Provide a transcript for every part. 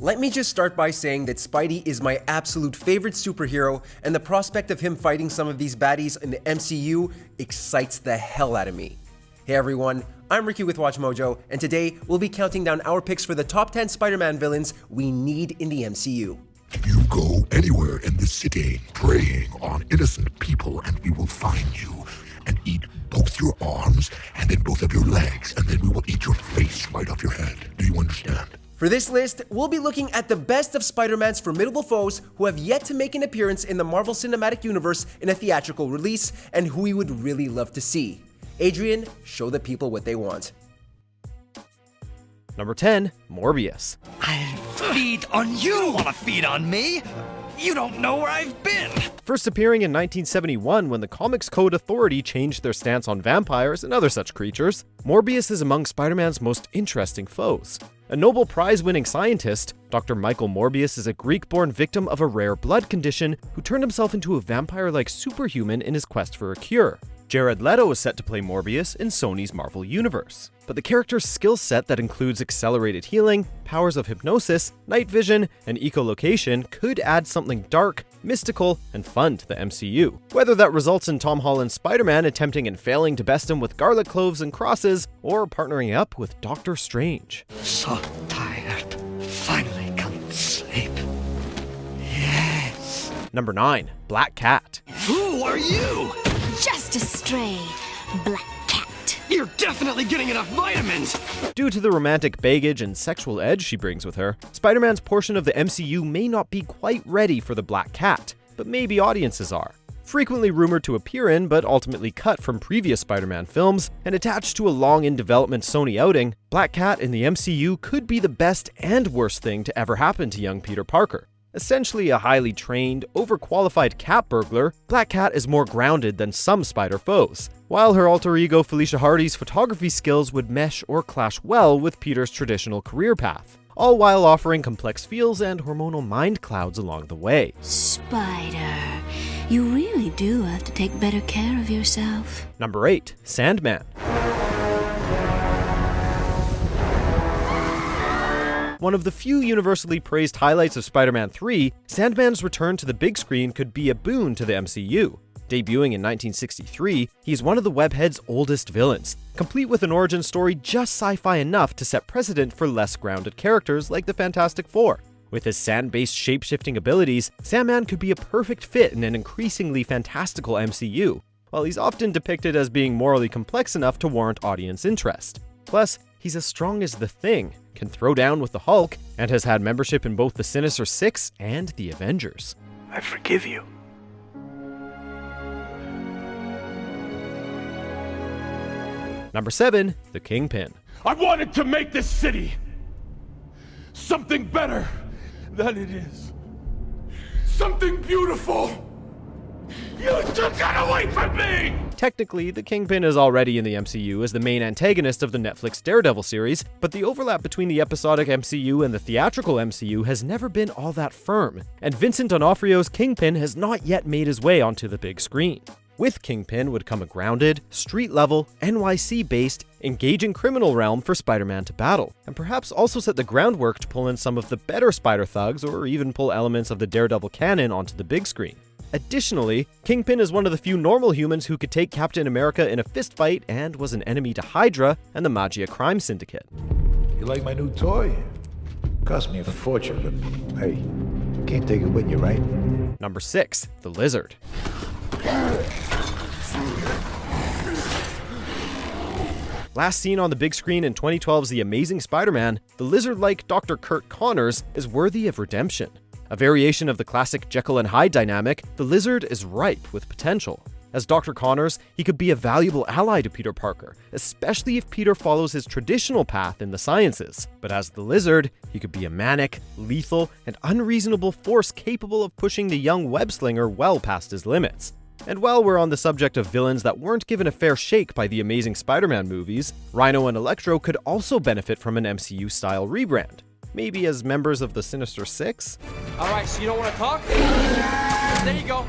Let me just start by saying that Spidey is my absolute favorite superhero, and the prospect of him fighting some of these baddies in the MCU excites the hell out of me. Hey everyone, I'm Ricky with WatchMojo, and today we'll be counting down our picks for the top 10 Spider-Man villains we need in the MCU. You go anywhere in the city preying on innocent people and we will find you and eat both your arms and then both of your legs, and then we will eat your face right off your head. Do you understand? For this list, we'll be looking at the best of Spider-Man's formidable foes who have yet to make an appearance in the Marvel Cinematic Universe in a theatrical release and who we would really love to see. Adrian, show the people what they want. Number 10, Morbius. I'll feed on you. You don't want to feed on me. You don't know where I've been. First appearing in 1971 when the Comics Code Authority changed their stance on vampires and other such creatures, Morbius is among Spider-Man's most interesting foes. A Nobel Prize-winning scientist, Dr. Michael Morbius is a Greek-born victim of a rare blood condition who turned himself into a vampire-like superhuman in his quest for a cure. Jared Leto is set to play Morbius in Sony's Marvel Universe, but the character's skill set that includes accelerated healing, powers of hypnosis, night vision, and echolocation could add something dark, mystical, and fun to the MCU. Whether that results in Tom Holland's Spider-Man attempting and failing to best him with garlic cloves and crosses, or partnering up with Doctor Strange. So tired. Finally come to sleep. Yes. Number 9, Black Cat. Who are you? Just a stray black cat. You're definitely getting enough vitamins. Due to the romantic baggage and sexual edge she brings with her, Spider-Man's portion of the MCU may not be quite ready for the Black Cat, but maybe audiences are. Frequently rumored to appear in, but ultimately cut from previous Spider-Man films, and attached to a long-in-development Sony outing, Black Cat in the MCU could be the best and worst thing to ever happen to young Peter Parker. Essentially a highly trained, overqualified cat burglar, Black Cat is more grounded than some Spider foes, while her alter ego Felicia Hardy's photography skills would mesh or clash well with Peter's traditional career path, all while offering complex feels and hormonal mind clouds along the way. Spider, you really do have to take better care of yourself. Number 8, Sandman. One of the few universally praised highlights of Spider-Man 3, Sandman's return to the big screen could be a boon to the MCU. Debuting in 1963, he's one of the webhead's oldest villains, complete with an origin story just sci-fi enough to set precedent for less grounded characters like the Fantastic Four. With his sand-based shape-shifting abilities, Sandman could be a perfect fit in an increasingly fantastical MCU, while he's often depicted as being morally complex enough to warrant audience interest. Plus, he's as strong as the Thing, can throw down with the Hulk, and has had membership in both the Sinister Six and the Avengers. I forgive you. Number 7, the Kingpin. I wanted to make this city something better than it is. Something beautiful. You took that away from me! Technically, the Kingpin is already in the MCU as the main antagonist of the Netflix Daredevil series, but the overlap between the episodic MCU and the theatrical MCU has never been all that firm, and Vincent D'Onofrio's Kingpin has not yet made his way onto the big screen. With Kingpin would come a grounded, street-level, NYC-based, engaging criminal realm for Spider-Man to battle, and perhaps also set the groundwork to pull in some of the better Spider thugs or even pull elements of the Daredevil canon onto the big screen. Additionally, Kingpin is one of the few normal humans who could take Captain America in a fistfight and was an enemy to Hydra and the Magia crime syndicate. You like my new toy? Cost me a fortune, but hey, can't take it with you, right? Number 6, the Lizard. Last seen on the big screen in 2012's The Amazing Spider-Man, the lizard-like Dr. Kurt Connors is worthy of redemption. A variation of the classic Jekyll and Hyde dynamic, the Lizard is ripe with potential. As Dr. Connors, he could be a valuable ally to Peter Parker, especially if Peter follows his traditional path in the sciences. But as the Lizard, he could be a manic, lethal, and unreasonable force capable of pushing the young web-slinger well past his limits. And while we're on the subject of villains that weren't given a fair shake by the Amazing Spider-Man movies, Rhino and Electro could also benefit from an MCU-style rebrand. Maybe as members of the Sinister Six? Alright, so you don't want to talk? There you go.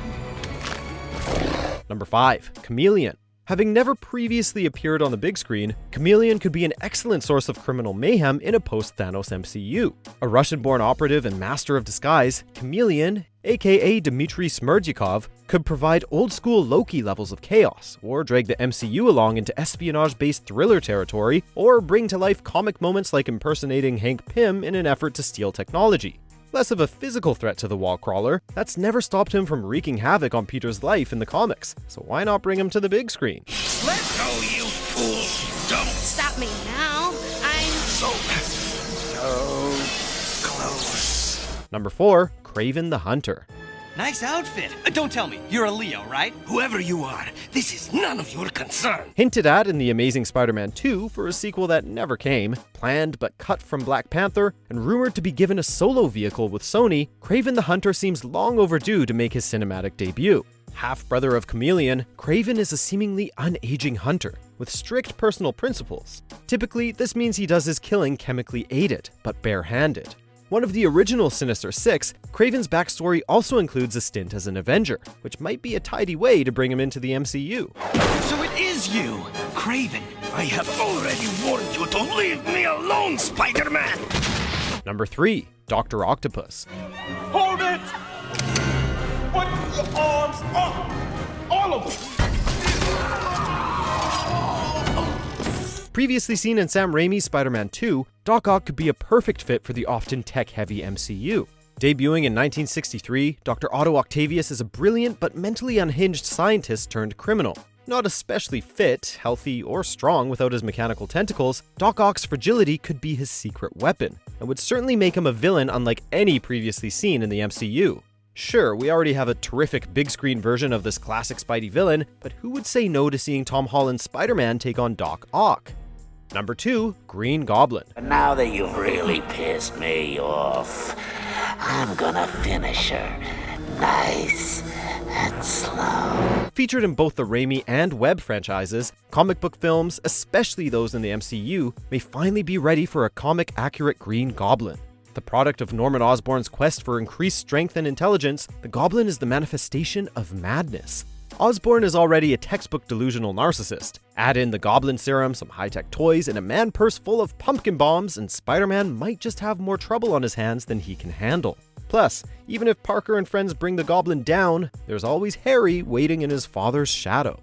Number 5, Chameleon. Having never previously appeared on the big screen, Chameleon could be an excellent source of criminal mayhem in a post-Thanos MCU. A Russian-born operative and master of disguise, Chameleon, aka Dmitry Smerdyakov, could provide old-school Loki levels of chaos, or drag the MCU along into espionage-based thriller territory, or bring to life comic moments like impersonating Hank Pym in an effort to steal technology. Less of a physical threat to the wall crawler, that's never stopped him from wreaking havoc on Peter's life in the comics, so why not bring him to the big screen? Let go, you fool! Don't! Stop me now. I'm So close. Number 4. Kraven the Hunter. Nice outfit. Don't tell me, you're a Leo, right? Whoever you are, this is none of your concern. Hinted at in The Amazing Spider-Man 2 for a sequel that never came, planned but cut from Black Panther, and rumored to be given a solo vehicle with Sony, Kraven the Hunter seems long overdue to make his cinematic debut. Half-brother of Chameleon, Kraven is a seemingly unaging hunter, with strict personal principles. Typically, this means he does his killing chemically aided, but barehanded. One of the original Sinister Six, Kraven's backstory also includes a stint as an Avenger, which might be a tidy way to bring him into the MCU. So it is you, Kraven. I have already warned you to leave me alone, Spider-Man! Number 3. Dr. Octopus. Hold it! Put your arms up! All of them! Previously seen in Sam Raimi's Spider-Man 2, Doc Ock could be a perfect fit for the often tech-heavy MCU. Debuting in 1963, Dr. Otto Octavius is a brilliant but mentally unhinged scientist turned criminal. Not especially fit, healthy, or strong without his mechanical tentacles, Doc Ock's fragility could be his secret weapon, and would certainly make him a villain unlike any previously seen in the MCU. Sure, we already have a terrific big-screen version of this classic Spidey villain, but who would say no to seeing Tom Holland's Spider-Man take on Doc Ock? Number 2. Green Goblin. Now that you've really pissed me off, I'm gonna finish her nice and slow. Featured in both the Raimi and Webb franchises, comic book films, especially those in the MCU, may finally be ready for a comic-accurate Green Goblin. The product of Norman Osborn's quest for increased strength and intelligence, the Goblin is the manifestation of madness. Osborn is already a textbook delusional narcissist. Add in the Goblin serum, some high-tech toys, and a man purse full of pumpkin bombs, and Spider-Man might just have more trouble on his hands than he can handle. Plus, even if Parker and friends bring the Goblin down, there's always Harry waiting in his father's shadow.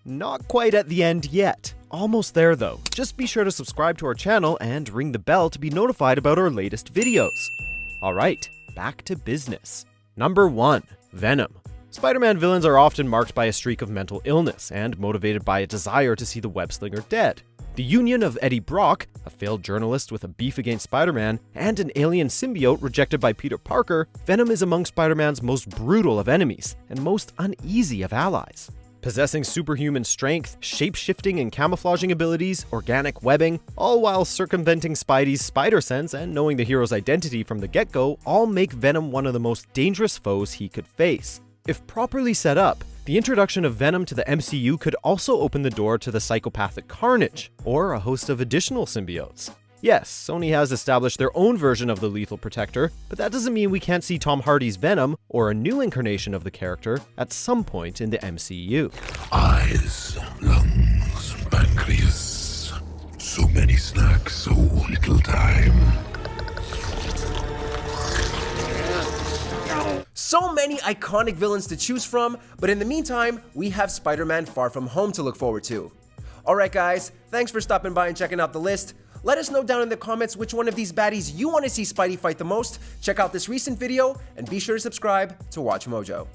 Not quite at the end yet. Almost there though. Just be sure to subscribe to our channel and ring the bell to be notified about our latest videos. Alright, back to business. Number 1. Venom. Spider-Man villains are often marked by a streak of mental illness and motivated by a desire to see the web-slinger dead. The union of Eddie Brock, a failed journalist with a beef against Spider-Man, and an alien symbiote rejected by Peter Parker, Venom is among Spider-Man's most brutal of enemies and most uneasy of allies. Possessing superhuman strength, shape-shifting and camouflaging abilities, organic webbing, all while circumventing Spidey's spider sense and knowing the hero's identity from the get-go, all make Venom one of the most dangerous foes he could face. If properly set up, the introduction of Venom to the MCU could also open the door to the psychopathic Carnage, or a host of additional symbiotes. Yes, Sony has established their own version of the Lethal Protector, but that doesn't mean we can't see Tom Hardy's Venom, or a new incarnation of the character, at some point in the MCU. Eyes, lungs, pancreas. So many snacks, so little time. So many iconic villains to choose from, but in the meantime, we have Spider-Man Far From Home to look forward to. Alright guys, thanks for stopping by and checking out the list. Let us know down in the comments which one of these baddies you want to see Spidey fight the most. Check out this recent video, and be sure to subscribe to Watch Mojo.